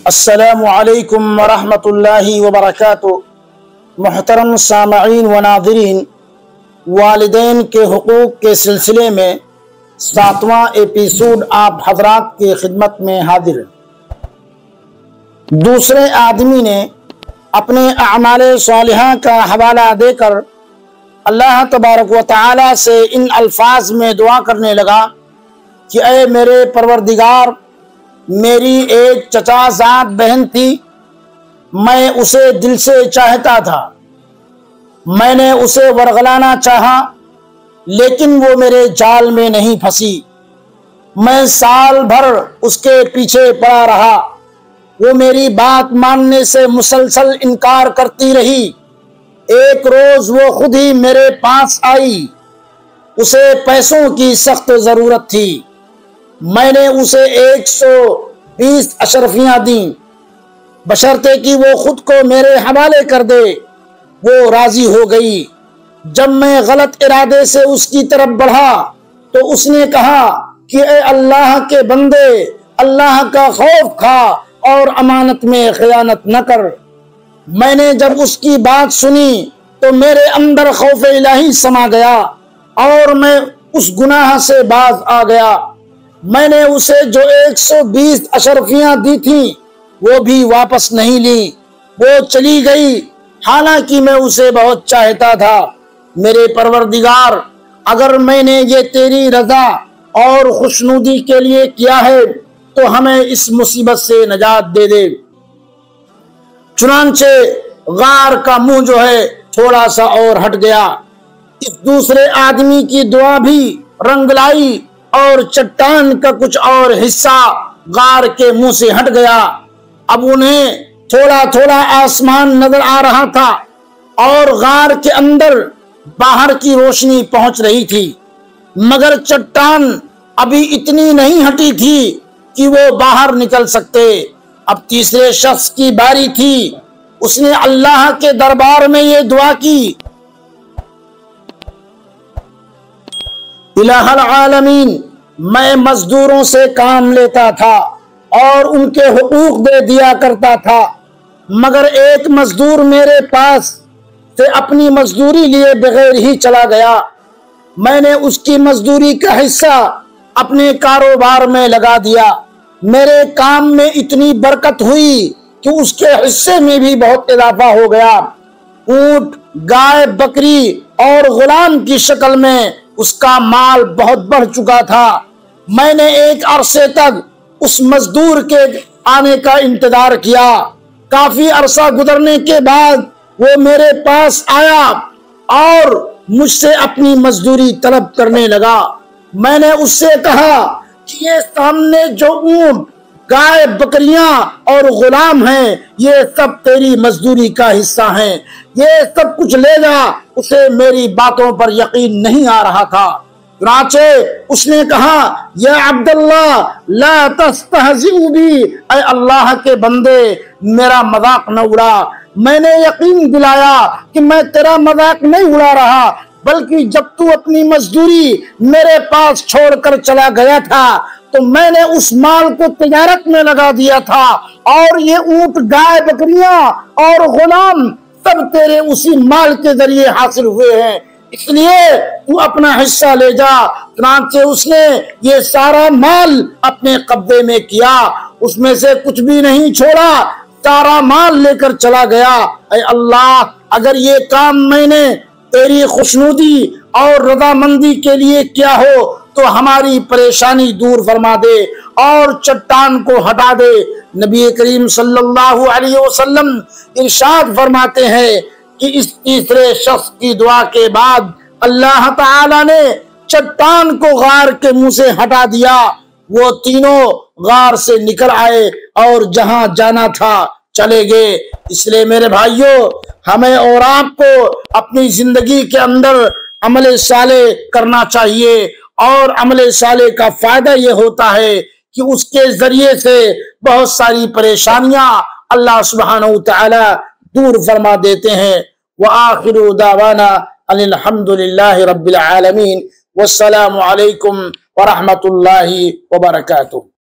السلام علیکم ورحمۃ اللہ وبرکاتہ۔ محترم سامعین و ناظرین، والدین کے حقوق کے سلسلے میں 7واں ایپیسوڈ آپ حضرات کی خدمت میں حاضر ہے۔ دوسرے آدمی نے اپنے اعمال صالحہ کا حوالہ دے کر اللہ تبارک و تعالی سے ان الفاظ میں دعا کرنے لگا کہ اے میرے پروردگار، میری ایک چچا زاد بہن تھی، میں اسے دل سے چاہتا تھا، میں نے اسے ورغلانا چاہا لیکن وہ میرے جال میں نہیں پھنسی، میں سال بھر اس کے پیچھے پڑا رہا، وہ میری بات ماننے سے مسلسل انکار کرتی رہی، ایک روز وہ خود ہی میرے پاس آئی، اسے پیسوں کی سخت ضرورت تھی، میں نے اسے 120 اشرفیاں دیں، بشرطے کہ وہ خود کو میرے حوالے کر دے، وہ راضی ہو گئی۔ جب میں غلط ارادے سے اس کی طرف بڑھا تو اس نے کہا کہ اے اللہ کے بندے، اللہ کا خوف کھا اور امانت میں خیانت نہ کر۔ میں نے جب اس کی بات سنی تو میرے اندر خوف الہی سما گیا اور میں اس گناہ سے باز آ گیا۔ میں نے اسے جو 120 اشرفیاں دی تھیں وہ بھی واپس نہیں لی، وہ چلی گئی حالانکہ میں اسے بہت چاہتا تھا۔ میرے پروردگار، اگر میں نے یہ تیری رضا اور خوشنودی کے لیے کیا ہے تو ہمیں اس مصیبت سے نجات دے دے۔ چنانچہ غار کا منہ جو ہے تھوڑا سا اور ہٹ گیا، اس دوسرے آدمی کی دعا بھی رنگ لائی اور چٹان کا کچھ اور حصہ غار کے منہ سے ہٹ گیا۔ اب انہیں تھوڑا تھوڑا آسمان نظر آ رہا تھا اور غار کے اندر باہر کی روشنی پہنچ رہی تھی، مگر چٹان ابھی اتنی نہیں ہٹی تھی کہ وہ باہر نکل سکتے۔ اب تیسرے شخص کی باری تھی، اس نے اللہ کے دربار میں یہ دعا کی، الہ العالمین، میں مزدوروں سے کام لیتا تھا اور ان کے حقوق دے دیا کرتا تھا، مگر ایک مزدور میرے پاس سے اپنی مزدوری لیے بغیر ہی چلا گیا، میں نے اس کی مزدوری کا حصہ اپنے کاروبار میں لگا دیا، میرے کام میں اتنی برکت ہوئی کہ اس کے حصے میں بھی بہت اضافہ ہو گیا، اونٹ، گائے، بکری اور غلام کی شکل میں اس کا مال بہت بڑھ چکا تھا۔ میں نے ایک عرصے تک اس مزدور کے آنے کا انتظار کیا، کافی عرصہ گزرنے کے بعد وہ میرے پاس آیا اور مجھ سے اپنی مزدوری طلب کرنے لگا۔ میں نے اس سے کہا کہ یہ سامنے جو اونٹ، گائے، بکریاں اور غلام ہیں یہ سب تیری مزدوری کا حصہ ہیں، یہ سب کچھ لے جا۔ اسے میری باتوں پر یقین نہیں آ رہا تھا، چنانچہ اس نے کہا یا عبداللہ لا تستہزئ بی، اے اللہ کے بندے میرا مذاق نہ اڑا۔ میں نے یقین دلایا کہ میں تیرا مذاق نہیں اڑا رہا، بلکہ جب تو اپنی مزدوری میرے پاس چھوڑ کر چلا گیا تھا تو میں نے اس مال کو تجارت میں لگا دیا تھا اور یہ اونٹ، گائے، بکریاں اور غلام سب تیرے اسی مال کے ذریعے حاصل ہوئے ہیں، اس لیے تو اپنا حصہ لے جا۔ چنانچہ اس نے یہ سارا مال اپنے قبضے میں کیا، اس میں سے کچھ بھی نہیں چھوڑا، سارا مال لے کر چلا گیا۔ اے اللہ، اگر یہ کام میں نے تیری خوشنودی اور رضامندی کے لیے کیا ہو تو ہماری پریشانی دور فرما دے اور چٹان کو ہٹا دے۔ نبی کریم صلی اللہ علیہ وسلم ارشاد فرماتے ہیں کہ اس تیسرے شخص کی دعا کے بعد اللہ تعالی نے چٹان کو غار کے منہ سے ہٹا دیا، وہ تینوں غار سے نکل آئے اور جہاں جانا تھا چلے گئے۔ اس لیے میرے بھائیوں، ہمیں اور آپ کو اپنی زندگی کے اندر عمل صالح کرنا چاہیے، اور عمل صالح کا فائدہ یہ ہوتا ہے کہ اس کے ذریعے سے بہت ساری پریشانیاں اللہ سبحانہ وتعالی دور فرما دیتے ہیں۔ وآخر دعوانا ان الحمد للہ رب العالمین، والسلام علیکم ورحمۃ اللہ وبرکاتہ۔